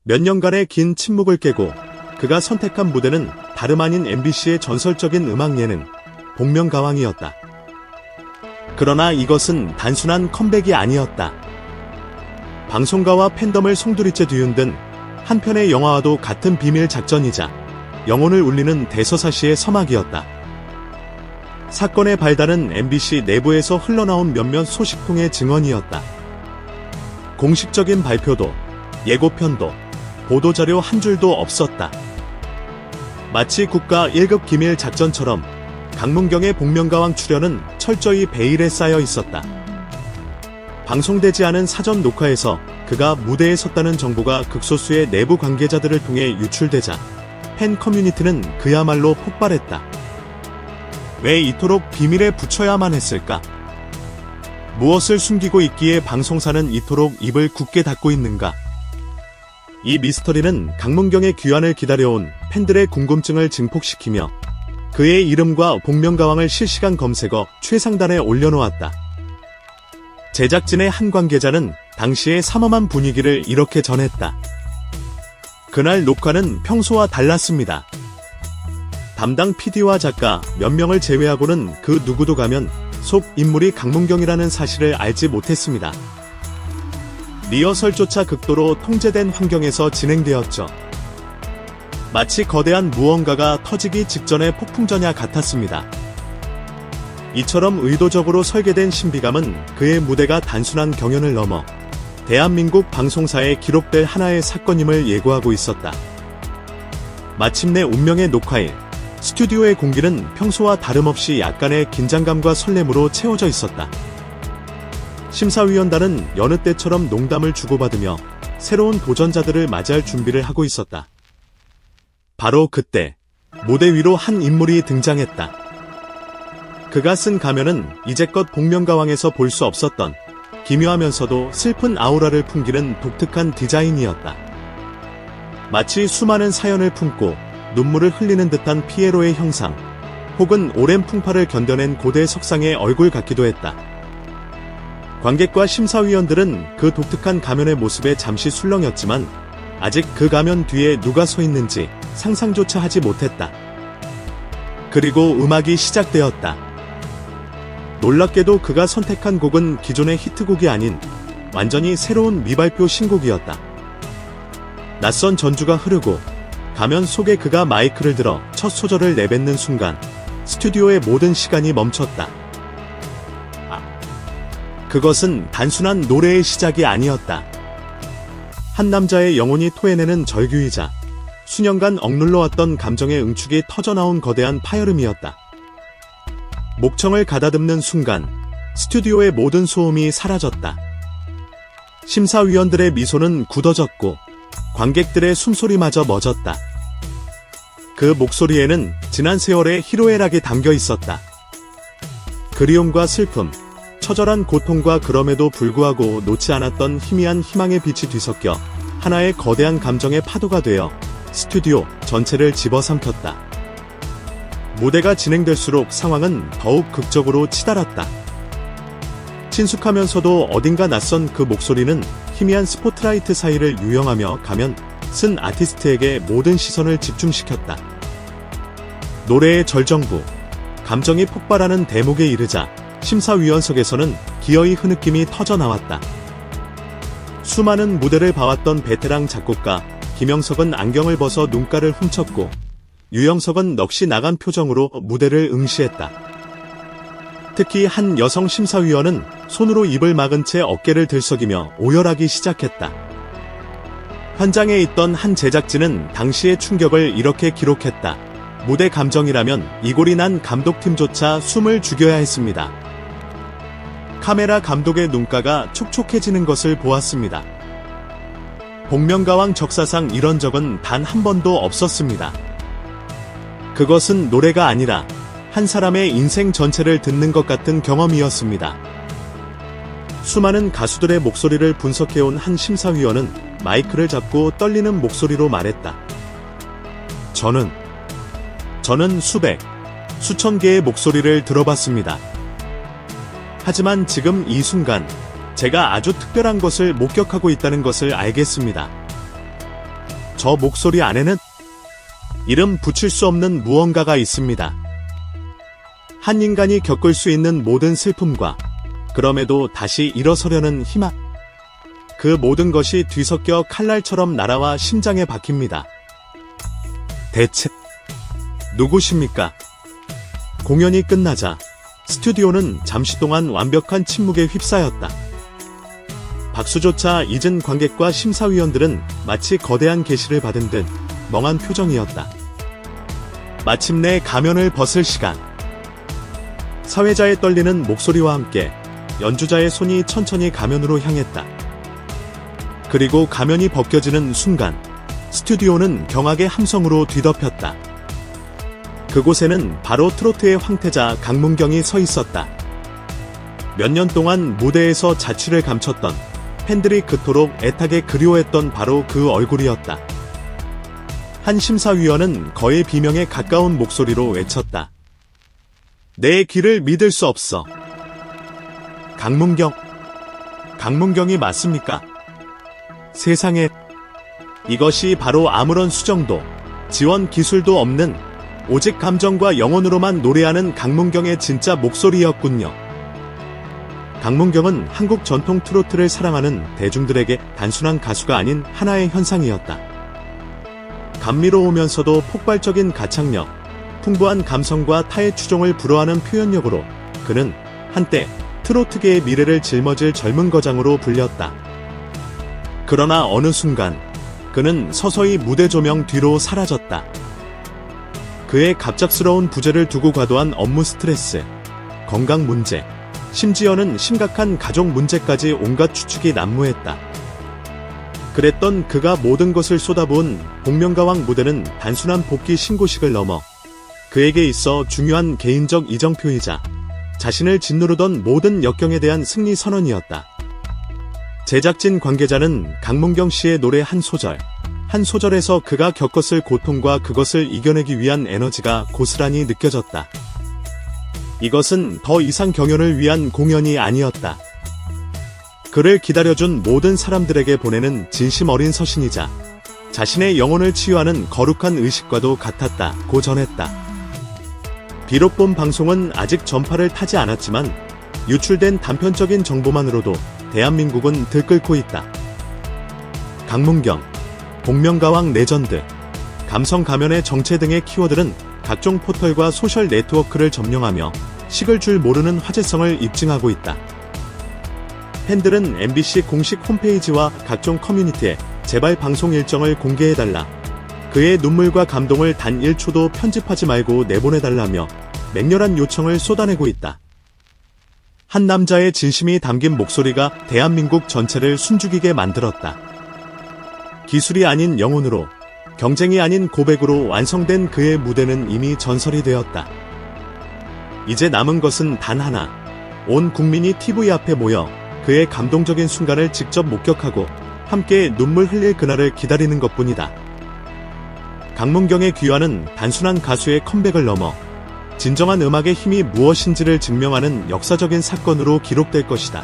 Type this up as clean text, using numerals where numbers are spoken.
몇 년간의 긴 침묵을 깨고 그가 선택한 무대는 다름 아닌 MBC의 전설적인 음악 예능 복면가왕이었다. 그러나 이것은 단순한 컴백이 아니었다. 방송가와 팬덤을 송두리째 뒤흔든 한 편의 영화와도 같은 비밀 작전이자 영혼을 울리는 대서사시의 서막이었다. 사건의 발단은 MBC 내부에서 흘러나온 몇몇 소식통의 증언이었다. 공식적인 발표도 예고편도 보도자료 한 줄도 없었다. 마치 국가 1급 기밀 작전처럼 강문경의 복면가왕 출연은 철저히 베일에 쌓여 있었다. 방송되지 않은 사전 녹화에서 그가 무대에 섰다는 정보가 극소수의 내부 관계자들을 통해 유출되자 팬 커뮤니티는 그야말로 폭발했다. 왜 이토록 비밀에 붙여야만 했을까? 무엇을 숨기고 있기에 방송사는 이토록 입을 굳게 닫고 있는가? 이 미스터리는 강문경의 귀환을 기다려온 팬들의 궁금증을 증폭시키며 그의 이름과 복면가왕을 실시간 검색어 최상단에 올려놓았다. 제작진의 한 관계자는 당시의 삼엄한 분위기를 이렇게 전했다. 그날 녹화는 평소와 달랐습니다. 담당 PD와 작가 몇 명을 제외하고는 그 누구도 가면 속 인물이 강문경이라는 사실을 알지 못했습니다. 리허설조차 극도로 통제된 환경에서 진행되었죠. 마치 거대한 무언가가 터지기 직전의 폭풍전야 같았습니다. 이처럼 의도적으로 설계된 신비감은 그의 무대가 단순한 경연을 넘어 대한민국 방송사에 기록될 하나의 사건임을 예고하고 있었다. 마침내 운명의 녹화일, 스튜디오의 공기는 평소와 다름없이 약간의 긴장감과 설렘으로 채워져 있었다. 심사위원단은 여느 때처럼 농담을 주고받으며 새로운 도전자들을 맞이할 준비를 하고 있었다. 바로 그때 무대 위로 한 인물이 등장했다. 그가 쓴 가면은 이제껏 복면가왕에서 볼 수 없었던 기묘하면서도 슬픈 아우라를 풍기는 독특한 디자인이었다. 마치 수많은 사연을 품고 눈물을 흘리는 듯한 피에로의 형상, 혹은 오랜 풍파를 견뎌낸 고대 석상의 얼굴 같기도 했다. 관객과 심사위원들은 그 독특한 가면의 모습에 잠시 술렁였지만 아직 그 가면 뒤에 누가 서 있는지 상상조차 하지 못했다. 그리고 음악이 시작되었다. 놀랍게도 그가 선택한 곡은 기존의 히트곡이 아닌 완전히 새로운 미발표 신곡이었다. 낯선 전주가 흐르고 가면 속에 그가 마이크를 들어 첫 소절을 내뱉는 순간 스튜디오의 모든 시간이 멈췄다. 그것은 단순한 노래의 시작이 아니었다. 한 남자의 영혼이 토해내는 절규이자 수년간 억눌러왔던 감정의 응축이 터져나온 거대한 파열음이었다. 목청을 가다듬는 순간 스튜디오의 모든 소음이 사라졌다. 심사위원들의 미소는 굳어졌고 관객들의 숨소리마저 멎었다. 그 목소리에는 지난 세월의 희로애락이 담겨 있었다. 그리움과 슬픔, 처절한 고통과 그럼에도 불구하고 놓지 않았던 희미한 희망의 빛이 뒤섞여 하나의 거대한 감정의 파도가 되어 스튜디오 전체를 집어삼켰다. 무대가 진행될수록 상황은 더욱 극적으로 치달았다. 친숙하면서도 어딘가 낯선 그 목소리는 희미한 스포트라이트 사이를 유영하며 가면 쓴 아티스트에게 모든 시선을 집중시켰다. 노래의 절정부, 감정이 폭발하는 대목에 이르자 심사위원석에서는 기어이 흐느낌이 터져나왔다. 수많은 무대를 봐왔던 베테랑 작곡가 김영석은 안경을 벗어 눈가를 훔쳤고 유영석은 넋이 나간 표정으로 무대를 응시했다. 특히 한 여성 심사위원은 손으로 입을 막은 채 어깨를 들썩이며 오열하기 시작했다. 현장에 있던 한 제작진은 당시의 충격을 이렇게 기록했다. 무대 감정이라면 이골이 난 감독팀조차 숨을 죽여야 했습니다. 카메라 감독의 눈가가 촉촉해지는 것을 보았습니다. 복면가왕 적사상 이런 적은 단 한 번도 없었습니다. 그것은 노래가 아니라 한 사람의 인생 전체를 듣는 것 같은 경험이었습니다. 수많은 가수들의 목소리를 분석해온 한 심사위원은 마이크를 잡고 떨리는 목소리로 말했다. 저는 수백, 수천 개의 목소리를 들어봤습니다. 하지만 지금 이 순간 제가 아주 특별한 것을 목격하고 있다는 것을 알겠습니다. 저 목소리 안에는 이름 붙일 수 없는 무언가가 있습니다. 한 인간이 겪을 수 있는 모든 슬픔과 그럼에도 다시 일어서려는 희망. 그 모든 것이 뒤섞여 칼날처럼 날아와 심장에 박힙니다. 대체 누구십니까? 공연이 끝나자 스튜디오는 잠시 동안 완벽한 침묵에 휩싸였다. 박수조차 잊은 관객과 심사위원들은 마치 거대한 계시를 받은 듯 멍한 표정이었다. 마침내 가면을 벗을 시간. 사회자의 떨리는 목소리와 함께 연주자의 손이 천천히 가면으로 향했다. 그리고 가면이 벗겨지는 순간 스튜디오는 경악의 함성으로 뒤덮였다. 그곳에는 바로 트로트의 황태자 강문경이 서 있었다. 몇 년 동안 무대에서 자취를 감췄던 팬들이 그토록 애타게 그리워했던 바로 그 얼굴이었다. 한 심사위원은 거의 비명에 가까운 목소리로 외쳤다. 내 귀를 믿을 수 없어. 강문경. 강문경이 맞습니까? 세상에. 이것이 바로 아무런 수정도, 지원 기술도 없는 오직 감정과 영혼으로만 노래하는 강문경의 진짜 목소리였군요. 강문경은 한국 전통 트로트를 사랑하는 대중들에게 단순한 가수가 아닌 하나의 현상이었다. 감미로우면서도 폭발적인 가창력, 풍부한 감성과 타의 추종을 불허하는 표현력으로 그는 한때 트로트계의 미래를 짊어질 젊은 거장으로 불렸다. 그러나 어느 순간 그는 서서히 무대 조명 뒤로 사라졌다. 그의 갑작스러운 부재를 두고 과도한 업무 스트레스, 건강 문제, 심지어는 심각한 가족 문제까지 온갖 추측이 난무했다. 그랬던 그가 모든 것을 쏟아부은 복면가왕 무대는 단순한 복귀 신고식을 넘어 그에게 있어 중요한 개인적 이정표이자 자신을 짓누르던 모든 역경에 대한 승리 선언이었다. 제작진 관계자는 강문경 씨의 노래 한 소절에서 그가 겪었을 고통과 그것을 이겨내기 위한 에너지가 고스란히 느껴졌다. 이것은 더 이상 경연을 위한 공연이 아니었다. 그를 기다려준 모든 사람들에게 보내는 진심 어린 서신이자 자신의 영혼을 치유하는 거룩한 의식과도 같았다고 전했다. 비록 본 방송은 아직 전파를 타지 않았지만 유출된 단편적인 정보만으로도 대한민국은 들끓고 있다. 강문경, 복면가왕 레전드, 감성 가면의 정체 등의 키워드는 각종 포털과 소셜 네트워크를 점령하며 식을 줄 모르는 화제성을 입증하고 있다. 팬들은 MBC 공식 홈페이지와 각종 커뮤니티에 제발 방송 일정을 공개해달라, 그의 눈물과 감동을 단 1초도 편집하지 말고 내보내달라며 맹렬한 요청을 쏟아내고 있다. 한 남자의 진심이 담긴 목소리가 대한민국 전체를 숨죽이게 만들었다. 기술이 아닌 영혼으로, 경쟁이 아닌 고백으로 완성된 그의 무대는 이미 전설이 되었다. 이제 남은 것은 단 하나. 온 국민이 TV 앞에 모여 그의 감동적인 순간을 직접 목격하고 함께 눈물 흘릴 그날을 기다리는 것뿐이다. 강문경의 귀환은 단순한 가수의 컴백을 넘어 진정한 음악의 힘이 무엇인지를 증명하는 역사적인 사건으로 기록될 것이다.